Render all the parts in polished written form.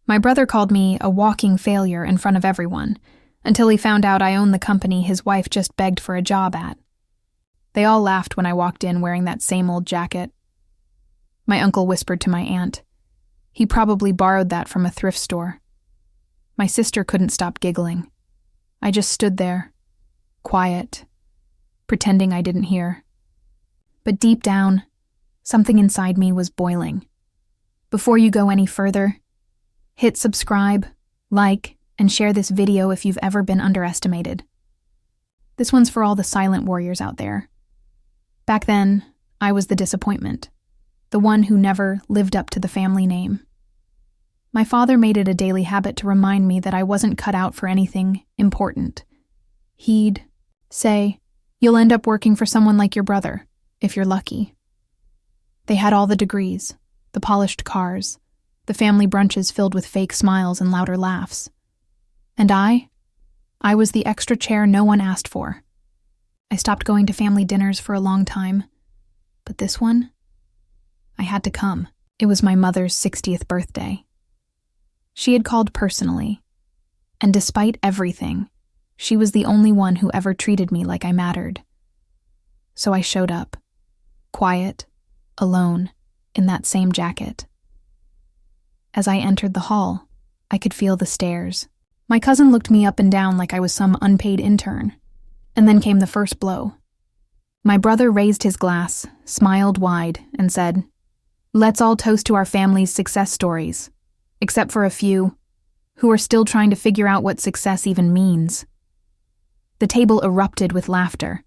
My brother called me a walking failure in front of everyone, until he found out I owned the company his wife just begged for a job at. They all laughed when I walked in wearing that same old jacket. My uncle whispered to my aunt. He probably borrowed that from a thrift store. My sister couldn't stop giggling. I just stood there, quiet, pretending I didn't hear. But deep down, something inside me was boiling. Before you go any further, hit subscribe, like, and share this video if you've ever been underestimated. This one's for all the silent warriors out there. Back then, I was the disappointment, the one who never lived up to the family name. My father made it a daily habit to remind me that I wasn't cut out for anything important. He'd say, "You'll end up working for someone like your brother, if you're lucky." They had all the degrees, the polished cars, the family brunches filled with fake smiles and louder laughs. And I was the extra chair no one asked for. I stopped going to family dinners for a long time, but this one, I had to come. It was my mother's 60th birthday. She had called personally, and despite everything, she was the only one who ever treated me like I mattered. So I showed up, quiet, alone, in that same jacket. As I entered the hall, I could feel the stares. My cousin looked me up and down like I was some unpaid intern, and then came the first blow. My brother raised his glass, smiled wide, and said, "Let's all toast to our family's success stories, except for a few who are still trying to figure out what success even means." The table erupted with laughter.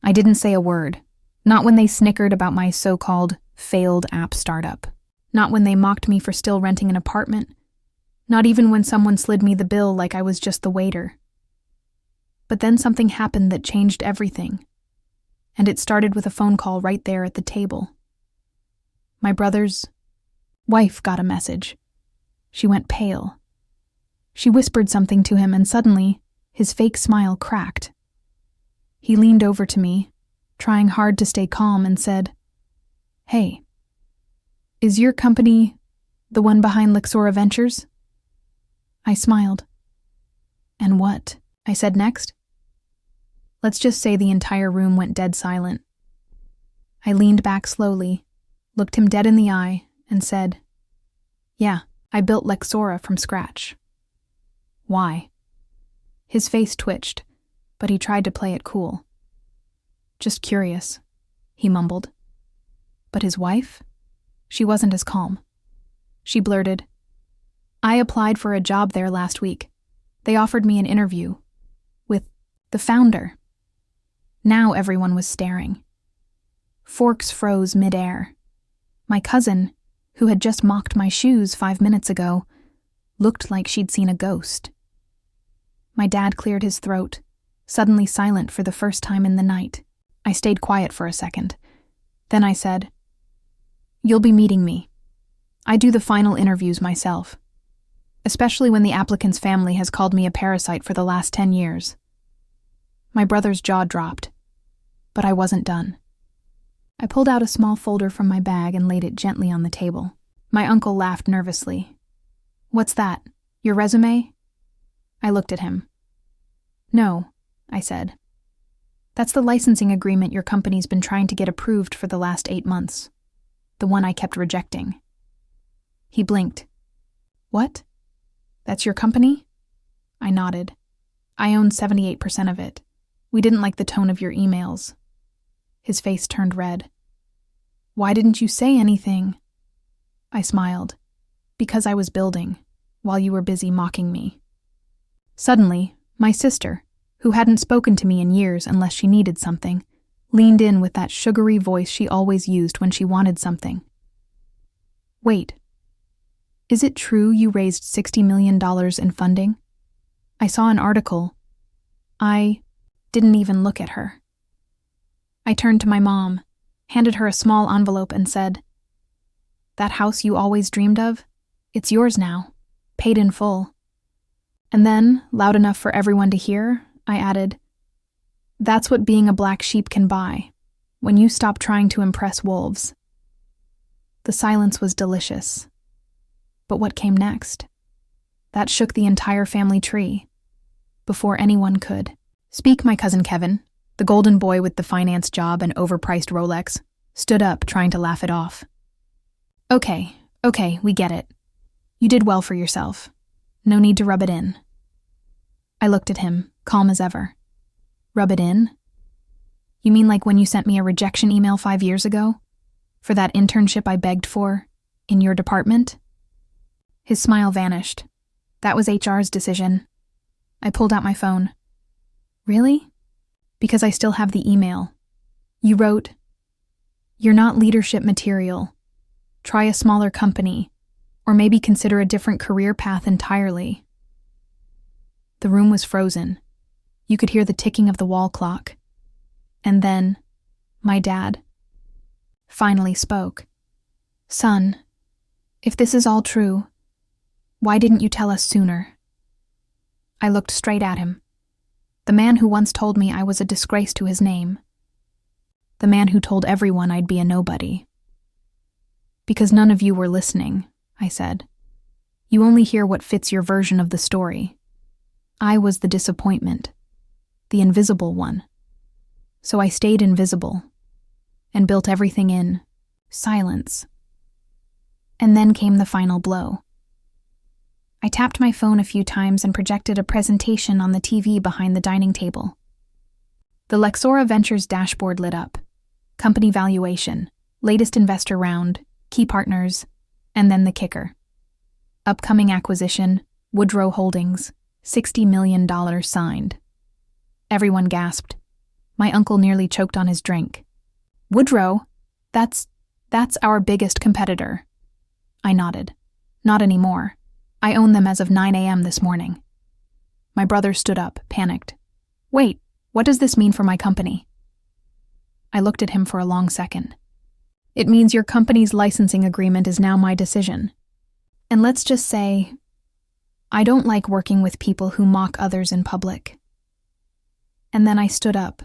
I didn't say a word, not when they snickered about my so-called failed app startup, not when they mocked me for still renting an apartment, not even when someone slid me the bill like I was just the waiter. But then something happened that changed everything, and it started with a phone call right there at the table. My brother's wife got a message. She went pale. She whispered something to him, and suddenly, his fake smile cracked. He leaned over to me, trying hard to stay calm, and said, "Hey, is your company the one behind Lexora Ventures?" I smiled. "And what?" I said next. Let's just say the entire room went dead silent. I leaned back slowly, looked him dead in the eye, and said, "Yeah, I built Lexora from scratch." "Why?" His face twitched, but he tried to play it cool. "Just curious," he mumbled. But his wife? She wasn't as calm. She blurted, "I applied for a job there last week. They offered me an interview with the founder." Now everyone was staring. Forks froze midair. My cousin, who had just mocked my shoes 5 minutes ago, looked like she'd seen a ghost. My dad cleared his throat, suddenly silent for the first time in the night. I stayed quiet for a second. Then I said, "You'll be meeting me. I do the final interviews myself, especially when the applicant's family has called me a parasite for the last 10 years. My brother's jaw dropped, but I wasn't done. I pulled out a small folder from my bag and laid it gently on the table. My uncle laughed nervously. "What's that? Your resume?" I looked at him. "No," I said. "That's the licensing agreement your company's been trying to get approved for the last 8 months. The one I kept rejecting." He blinked. "What? That's your company?" I nodded. "I own 78% of it. We didn't like the tone of your emails." His face turned red. "Why didn't you say anything?" I smiled. "Because I was building, while you were busy mocking me." Suddenly, my sister, who hadn't spoken to me in years unless she needed something, leaned in with that sugary voice she always used when she wanted something. "Wait, is it true you raised $60 million in funding? I saw an article." I didn't even look at her. I turned to my mom, handed her a small envelope, and said, "That house you always dreamed of? It's yours now, paid in full." And then, loud enough for everyone to hear, I added, "That's what being a black sheep can buy, when you stop trying to impress wolves." The silence was delicious. But what came next? That shook the entire family tree. Before anyone could speak, my cousin Kevin, the golden boy with the finance job and overpriced Rolex, stood up, trying to laugh it off. Okay, we get it. You did well for yourself. No need to rub it in. I looked at him, calm as ever. Rub it in? You mean like when you sent me a rejection email 5 years ago? For that internship I begged for? In your department? His smile vanished. That was HR's decision. I pulled out my phone. Really? Because I still have the email. You wrote, "You're not leadership material. Try a smaller company, or maybe consider a different career path entirely." The room was frozen. You could hear the ticking of the wall clock. And then, my dad finally spoke. "Son, if this is all true, why didn't you tell us sooner?" I looked straight at him. The man who once told me I was a disgrace to his name. The man who told everyone I'd be a nobody. "Because none of you were listening," I said. "You only hear what fits your version of the story. I was the disappointment, the invisible one. So I stayed invisible and built everything in silence. And then came the final blow. I tapped my phone a few times and projected a presentation on the TV behind the dining table. The Lexora Ventures dashboard lit up. Company valuation, latest investor round, key partners, and then the kicker. Upcoming acquisition, Woodrow Holdings, $60 million signed. Everyone gasped. My uncle nearly choked on his drink. "Woodrow? That's our biggest competitor." I nodded. "Not anymore. I own them as of 9 a.m. this morning." My brother stood up, panicked. "Wait, what does this mean for my company?" I looked at him for a long second. "It means your company's licensing agreement is now my decision. And let's just say, I don't like working with people who mock others in public." And then I stood up,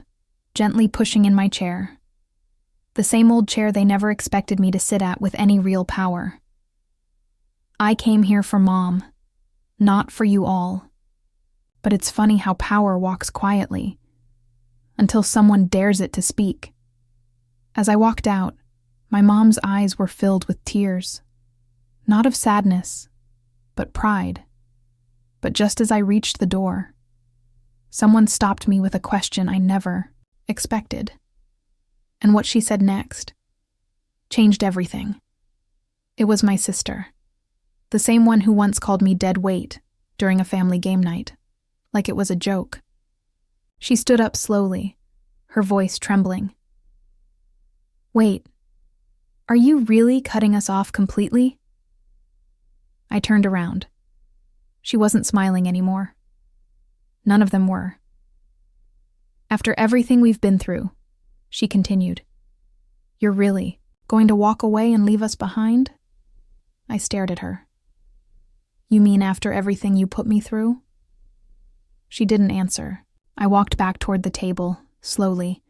gently pushing in my chair. The same old chair they never expected me to sit at with any real power. I came here for Mom, not for you all. But it's funny how power walks quietly, until someone dares it to speak. As I walked out, my mom's eyes were filled with tears. Not of sadness, but pride. But just as I reached the door, someone stopped me with a question I never expected. And what she said next changed everything. It was my sister, the same one who once called me dead weight during a family game night, like it was a joke. She stood up slowly, her voice trembling. "Wait, are you really cutting us off completely?" I turned around. She wasn't smiling anymore. None of them were. "After everything we've been through," she continued, "you're really going to walk away and leave us behind?" I stared at her. "You mean after everything you put me through?" She didn't answer. I walked back toward the table, slowly,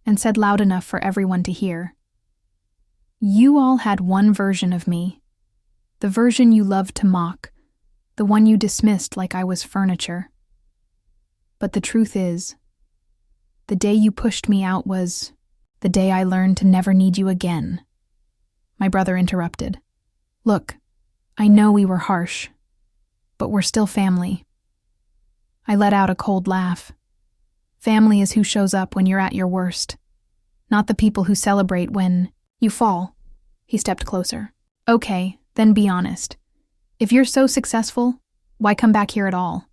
and said loud enough for everyone to hear. "You all had one version of me. The version you loved to mock. The one you dismissed like I was furniture. But the truth is, the day you pushed me out was the day I learned to never need you again." My brother interrupted. "Look, I know we were harsh, but we're still family." I let out a cold laugh. Family is who shows up when you're at your worst, not the people who celebrate when you fall. He stepped closer. "Okay, then be honest. If you're so successful, why come back here at all?"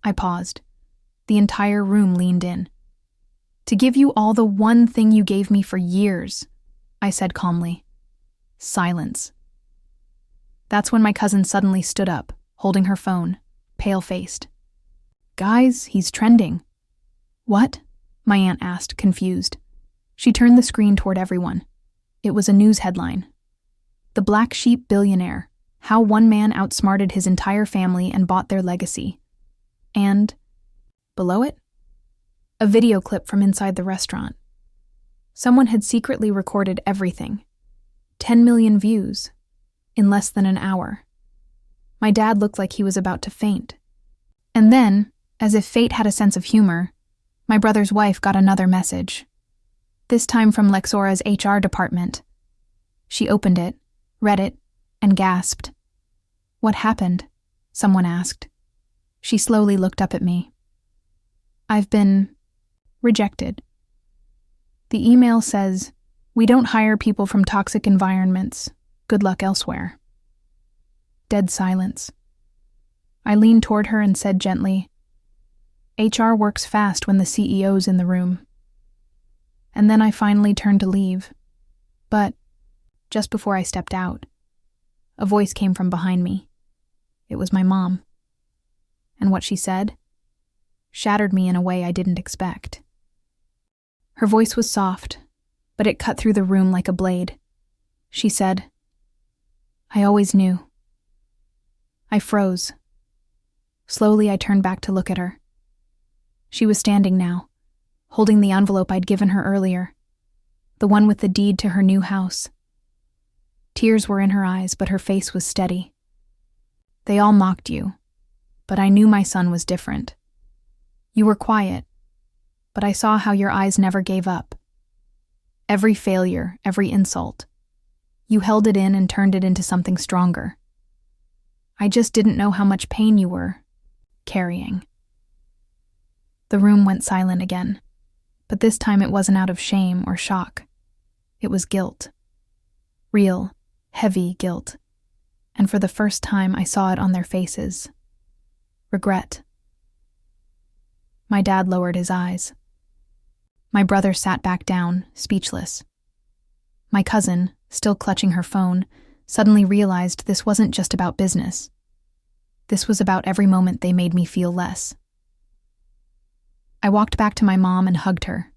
I paused. The entire room leaned in. "To give you all the one thing you gave me for years," I said calmly. Silence. That's when my cousin suddenly stood up, holding her phone, pale-faced. "Guys, he's trending." "What?" my aunt asked, confused. She turned the screen toward everyone. It was a news headline. "The Black Sheep Billionaire. How one man outsmarted his entire family and bought their legacy." And, below it, a video clip from inside the restaurant. Someone had secretly recorded everything. 10 million views in less than an hour. My dad looked like he was about to faint. And then, as if fate had a sense of humor, my brother's wife got another message. This time from Lexora's HR department. She opened it, read it, and gasped. "What happened?" someone asked. She slowly looked up at me. "I've been rejected." The email says, "We don't hire people from toxic environments. Good luck elsewhere." Dead silence. I leaned toward her and said gently, "HR works fast when the CEO's in the room." And then I finally turned to leave. But, just before I stepped out, a voice came from behind me. It was my mom. And what she said shattered me in a way I didn't expect. Her voice was soft, but it cut through the room like a blade. She said, "I always knew." I froze. Slowly, I turned back to look at her. She was standing now, holding the envelope I'd given her earlier, the one with the deed to her new house. Tears were in her eyes, but her face was steady. "They all mocked you, but I knew my son was different. You were quiet, but I saw how your eyes never gave up. Every failure, every insult. You held it in and turned it into something stronger. I just didn't know how much pain you were carrying." The room went silent again, but this time it wasn't out of shame or shock. It was guilt. Real, heavy guilt. And for the first time I saw it on their faces. Regret. My dad lowered his eyes. My brother sat back down, speechless. My cousin, still clutching her phone, suddenly realized this wasn't just about business. This was about every moment they made me feel less. I walked back to my mom and hugged her.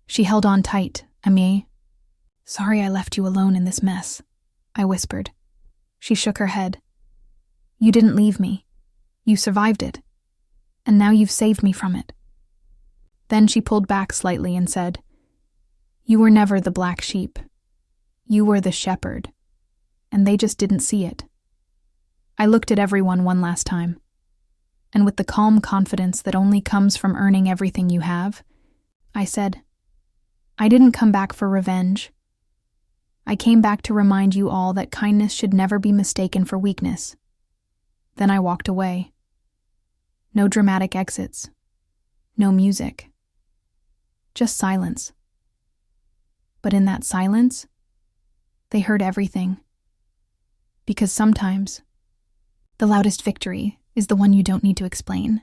She held on tight, Amie. "Sorry I left you alone in this mess," I whispered. She shook her head. "You didn't leave me. You survived it. And now you've saved me from it." Then she pulled back slightly and said, "You were never the black sheep. You were the shepherd. And they just didn't see it." I looked at everyone one last time. And with the calm confidence that only comes from earning everything you have, I said, "I didn't come back for revenge. I came back to remind you all that kindness should never be mistaken for weakness." Then I walked away. No dramatic exits. No music. Just silence. But in that silence, they heard everything. Because sometimes, the loudest victory is the one you don't need to explain.